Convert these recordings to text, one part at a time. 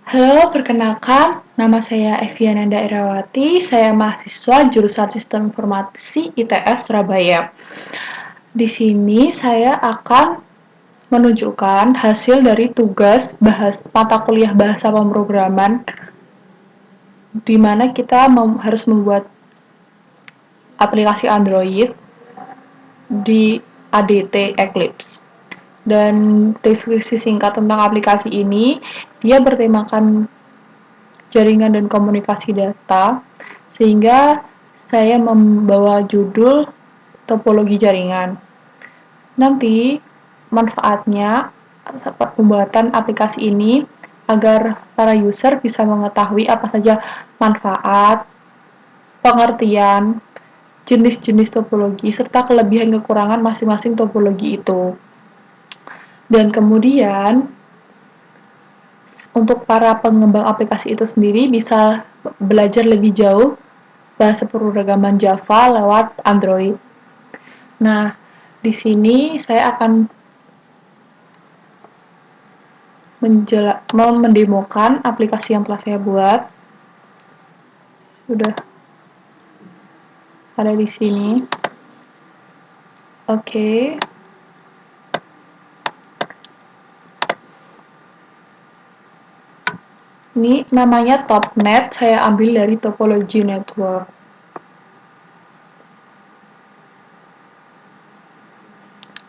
Halo, perkenalkan, nama saya Eviananda Irawati, saya mahasiswa jurusan Sistem Informasi ITS Surabaya. Di sini saya akan menunjukkan hasil dari tugas mata kuliah bahasa pemrograman, di mana kita harus membuat aplikasi Android di ADT Eclipse. Dan deskripsi singkat tentang aplikasi ini, dia bertemakan jaringan dan komunikasi data, sehingga saya membawa judul topologi jaringan. Nanti manfaatnya pembuatan aplikasi ini agar para user bisa mengetahui apa saja manfaat, pengertian, jenis-jenis topologi, serta kelebihan kekurangan masing-masing topologi itu. Dan kemudian untuk para pengembang aplikasi itu sendiri bisa belajar lebih jauh bahasa pemrograman Java lewat Android. Nah, di sini saya akan mendemokan aplikasi yang telah saya buat. Sudah ada di sini. Oke. Ini namanya Topnet, saya ambil dari topology network.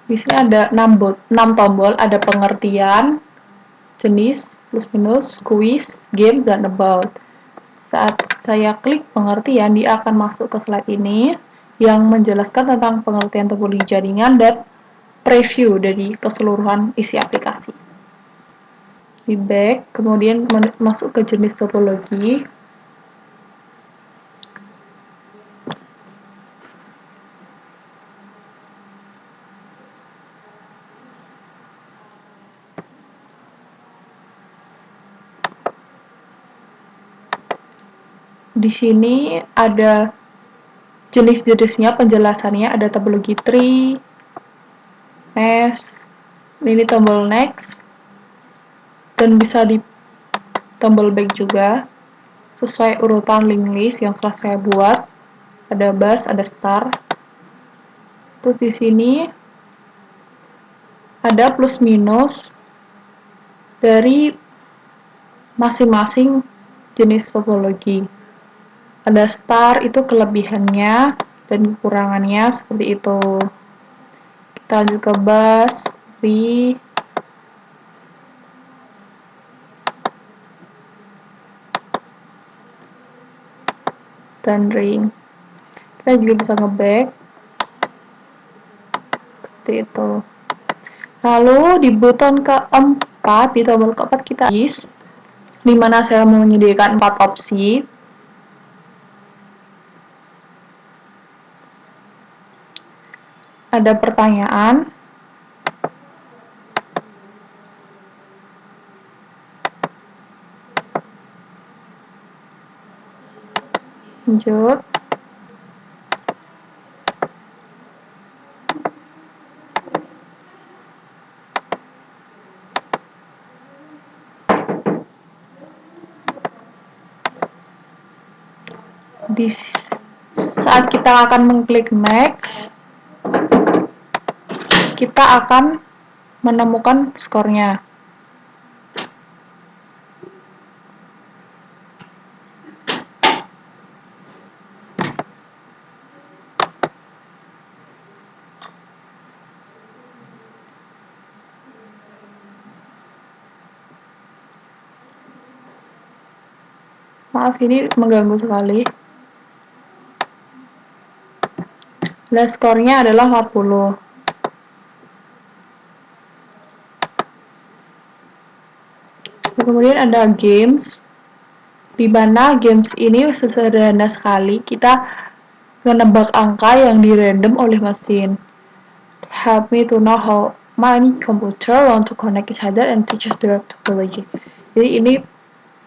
Di sini ada 6 tombol, ada pengertian, jenis, plus minus, quiz, game, dan about. Saat saya klik pengertian, dia akan masuk ke slide ini yang menjelaskan tentang pengertian topologi jaringan dan preview dari keseluruhan isi aplikasi. Di back, kemudian masuk ke jenis topologi. Di sini ada jenis-jenisnya, penjelasannya, ada topologi tree, mesh, ini tombol next, dan bisa di tombol back juga, sesuai urutan link list yang telah saya buat. Ada bus, ada star. Terus di sini ada plus minus dari masing-masing jenis topologi. Ada star itu kelebihannya dan kekurangannya seperti itu. Kita lanjut ke bus, tree, dan ring. Kita juga bisa nge-back seperti itu. Lalu di button keempat, di tombol keempat kita is, di mana saya menyediakan 4 opsi. Ada pertanyaan, lanjut, di saat kita akan mengklik next, kita akan menemukan skornya. Maaf, ini mengganggu sekali. Dan skornya adalah 40. Kemudian ada games, di mana games ini sederhana sekali, kita menebak angka yang di random oleh mesin. Help me to know how many computer want to connect each other and teach us the topology. Jadi ini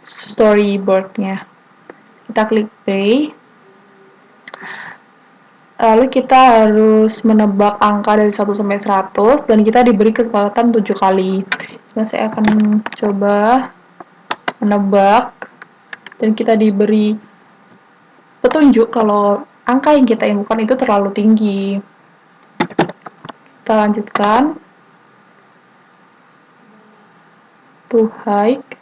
storyboardnya. Kita klik play. Lalu kita harus menebak angka dari 1 sampai 100 dan kita diberi kesempatan 7 kali. Nah, saya akan coba menebak, dan kita diberi petunjuk kalau angka yang kita inputkan itu terlalu tinggi. Kita lanjutkan. To hike.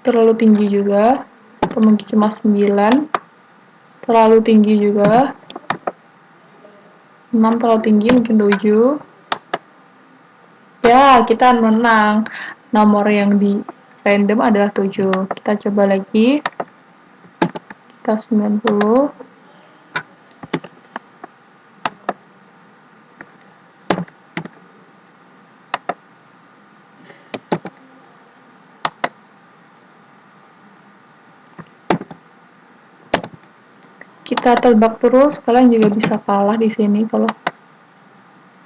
Terlalu tinggi juga. Atau mungkin cuma 9. Terlalu tinggi juga. 6 terlalu tinggi, mungkin 7. Ya, kita menang. Nomor yang di random adalah 7. Kita coba lagi. Kita 90. Kita tebak terus, kalian juga bisa kalah di sini kalau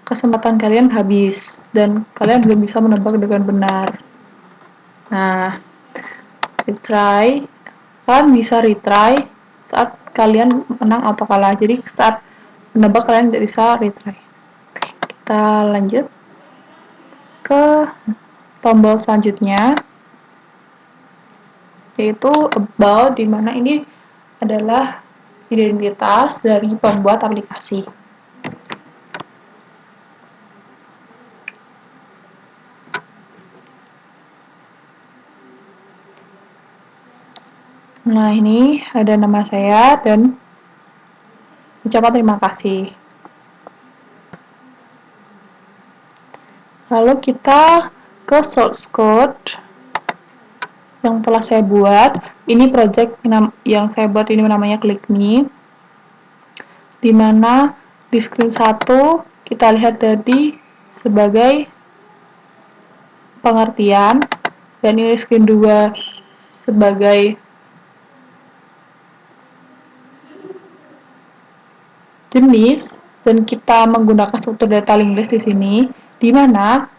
kesempatan kalian habis dan kalian belum bisa menebak dengan benar. Nah, retry, kalian bisa retry saat kalian menang atau kalah. Jadi saat menebak kalian tidak bisa retry. Kita lanjut ke tombol selanjutnya, yaitu about, dimana ini adalah identitas dari pembuat aplikasi. Nah, ini ada nama saya dan ucapan terima kasih. Lalu kita ke source code yang telah saya buat. Ini project yang saya buat ini namanya ClickMe, dimana di screen 1 kita lihat tadi sebagai pengertian, dan ini screen 2 sebagai jenis, dan kita menggunakan struktur data linked list di sini, di mana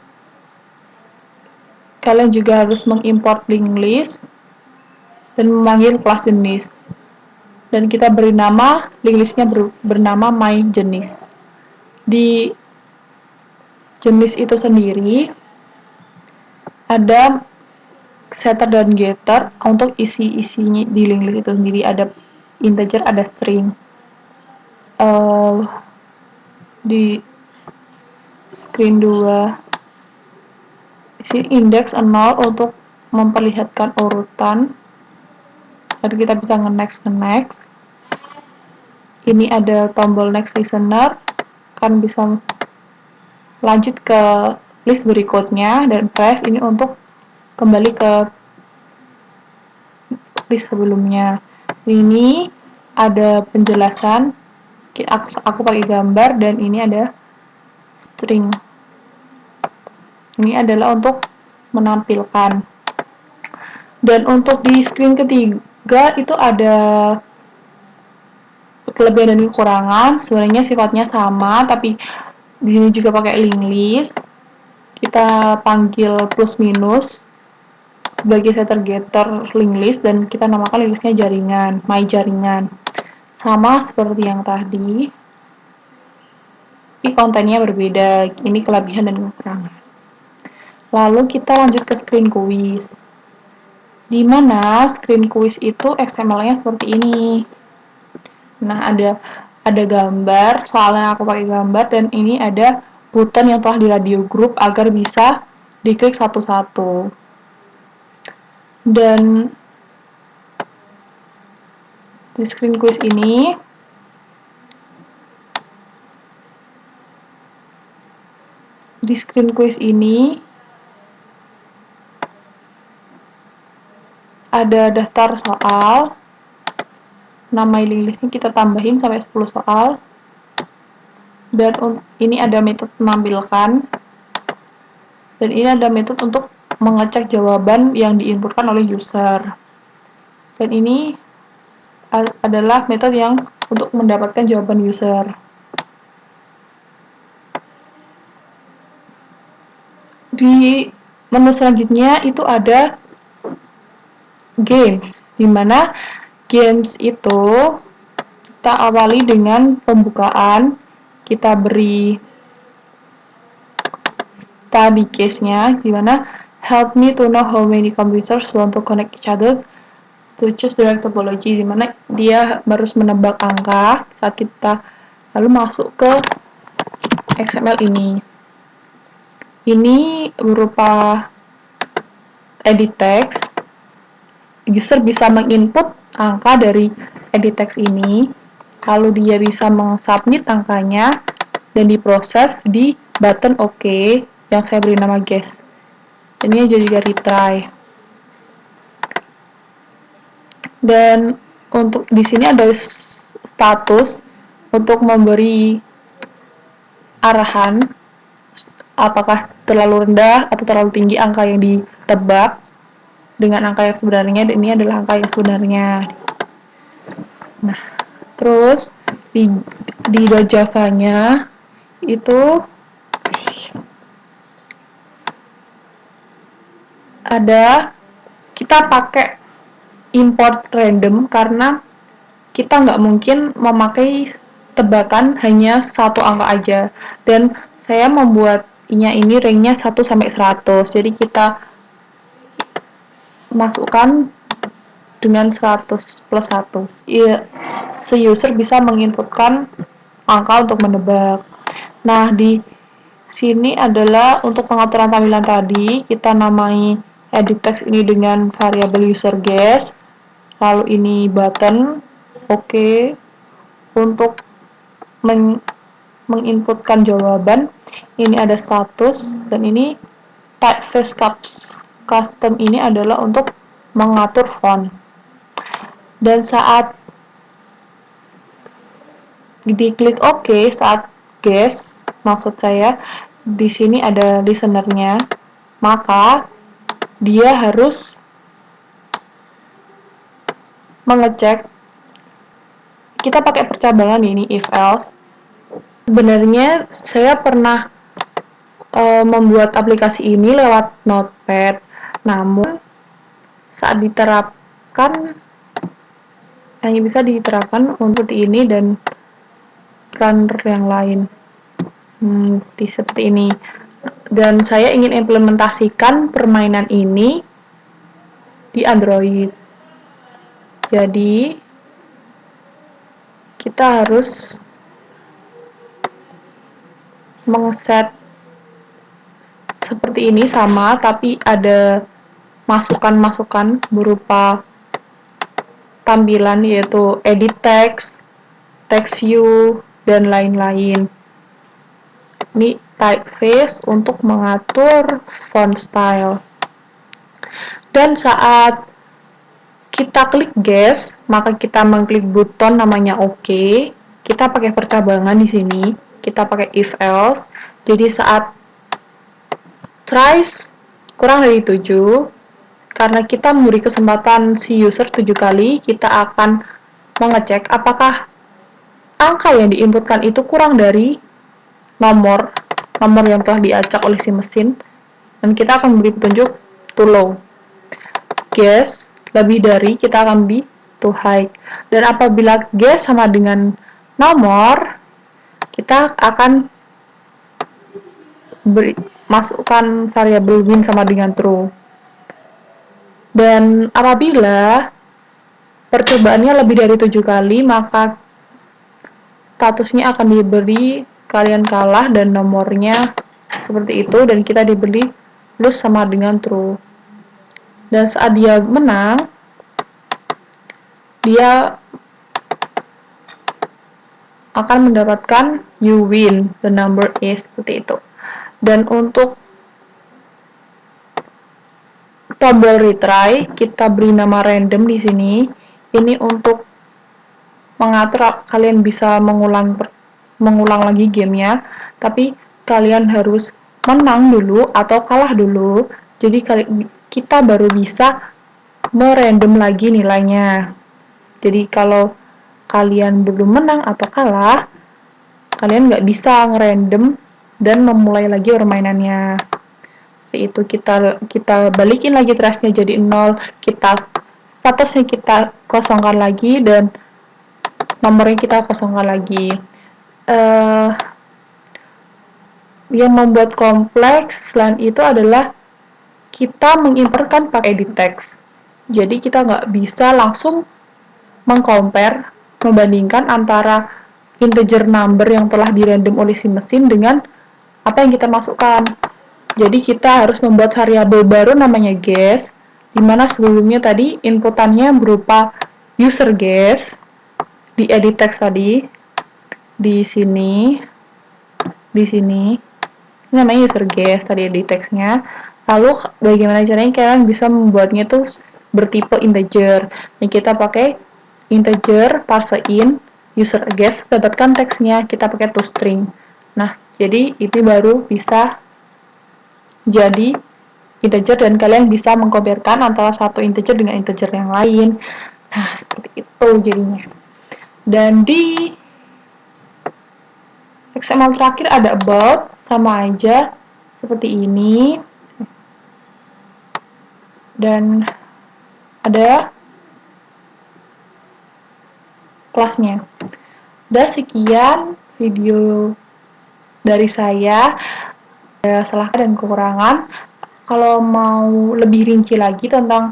kalian juga harus mengimport linked list dan memanggil kelas jenis. Dan kita beri nama, linked listnya bernama my jenis. Di jenis itu sendiri ada setter dan getter untuk isi-isinya di linked list itu sendiri. Ada integer, ada string. Di screen 2 di sini index 0 untuk memperlihatkan urutan. Jadi kita bisa nge-next. Ini ada tombol next listener, kan bisa lanjut ke list berikutnya, dan Brave ini untuk kembali ke list sebelumnya. Ini ada penjelasan, aku pakai gambar, dan ini ada string. Ini adalah untuk menampilkan. Dan untuk di screen ketiga itu ada kelebihan dan kekurangan. Sebenarnya sifatnya sama, tapi di sini juga pakai linked list. Kita panggil plus minus sebagai setter getter linked list, dan kita namakan linked listnya jaringan, my jaringan. Sama seperti yang tadi, tapi kontennya berbeda. Ini kelebihan dan kekurangan. Lalu kita lanjut ke screen quiz, di mana screen quiz itu XML-nya seperti ini. Nah, ada gambar, soalnya aku pakai gambar, dan ini ada button yang telah di radio group agar bisa diklik satu-satu. Dan di screen quiz ini ada daftar soal. Nama linked listnya kita tambahin sampai 10 soal. Dan ini ada metode menampilkan. Dan ini ada metode untuk mengecek jawaban yang diinputkan oleh user. Dan ini adalah metode yang untuk mendapatkan jawaban user. Di menu selanjutnya itu ada games, di mana games itu kita awali dengan pembukaan, kita beri study case-nya, gimana help me to know how many computers want to connect each other to choose the right topology, dimana dia harus menebak angka saat kita lalu masuk ke XML ini. Ini berupa edit text. User bisa menginput angka dari edit text ini, lalu dia bisa meng-submit angkanya dan diproses di button OK yang saya beri nama guess. Ini juga retry. Dan untuk di sini ada status untuk memberi arahan apakah terlalu rendah atau terlalu tinggi angka yang ditebak dengan angka yang sebenarnya, dan ini adalah angka yang sebenarnya. Nah, terus di Java-nya itu ada, kita pakai import random karena kita nggak mungkin memakai tebakan hanya satu angka aja, dan saya membuatnya ini range-nya 1 sampai 100. Jadi kita masukkan dengan 100 plus 1. Ya, si user bisa menginputkan angka untuk menebak. Nah, di sini adalah untuk pengaturan tampilan tadi, kita namai edit text ini dengan variabel user guess, lalu ini button OK untuk menginputkan jawaban. Ini ada status, dan ini typeface custom ini adalah untuk mengatur font. Dan saat diklik OK, saat guess, maksud saya di sini ada listener-nya, maka dia harus mengecek. Kita pakai percabangan ini if else. Sebenarnya saya pernah membuat aplikasi ini lewat Notepad, namun saat diterapkan hanya bisa diterapkan untuk ini dan runner yang lain. Seperti ini. Dan saya ingin implementasikan permainan ini di Android. Jadi kita harus mengset seperti ini sama, tapi ada masukan-masukan berupa tampilan, yaitu edit text, text view, dan lain-lain. Ini typeface untuk mengatur font style. Dan saat kita klik guess, maka kita mengklik button namanya OK. Kita pakai percabangan di sini. Kita pakai if else. Jadi saat tries kurang dari 7, karena kita memberi kesempatan si user 7 kali, kita akan mengecek apakah angka yang diinputkan itu kurang dari nomor yang telah diacak oleh si mesin, dan kita akan beri petunjuk too low. Guess lebih dari, kita akan beri too high. Dan apabila guess sama dengan nomor, kita akan masukkan variabel win sama dengan true. Dan apabila percobaannya lebih dari 7 kali, maka statusnya akan diberi kalian kalah dan nomornya seperti itu, dan kita diberi lose sama dengan true. Dan saat dia menang, dia akan mendapatkan you win, the number is, seperti itu. Dan untuk tombol retry, kita beri nama random di sini. Ini untuk mengatur kalian bisa mengulang lagi gamenya, tapi kalian harus menang dulu atau kalah dulu. Jadi kita baru bisa merandom lagi nilainya. Jadi kalau kalian belum menang atau kalah, kalian nggak bisa ngerandom dan memulai lagi permainannya. Seperti itu, kita balikin lagi trashnya jadi 0, statusnya kita kosongkan lagi, dan nomornya kita kosongkan lagi. yang membuat kompleks selain itu adalah kita mengimportkan pakai edit text. Jadi kita nggak bisa langsung mengcompare, membandingkan antara integer number yang telah dirandom oleh si mesin dengan apa yang kita masukkan. Jadi kita harus membuat variabel baru namanya guess, di mana sebelumnya tadi inputannya berupa user guess di edit text tadi, di sini, ini namanya user guess tadi edit textnya. Lalu bagaimana caranya kalian bisa membuatnya tuh bertipe integer. Yang kita pakai integer parse in user guess, dapatkan teksnya kita pakai toString. Nah, jadi ini baru bisa jadi integer dan kalian bisa mengkompetkan antara satu integer dengan integer yang lain. Nah, seperti itu jadinya. Dan di XML terakhir ada about, sama aja seperti ini. Dan ada kelasnya. Udah sekian video dari saya. Ada salah dan kekurangan. Kalau mau lebih rinci lagi tentang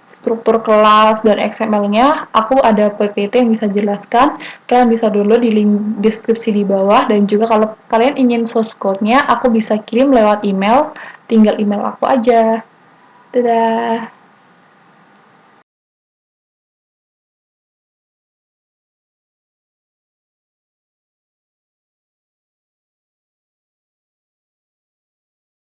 struktur kelas dan XML-nya, aku ada PPT yang bisa jelaskan. Kalian bisa download di link deskripsi di bawah, dan juga kalau kalian ingin source code-nya, aku bisa kirim lewat email, tinggal email aku aja. Dadah!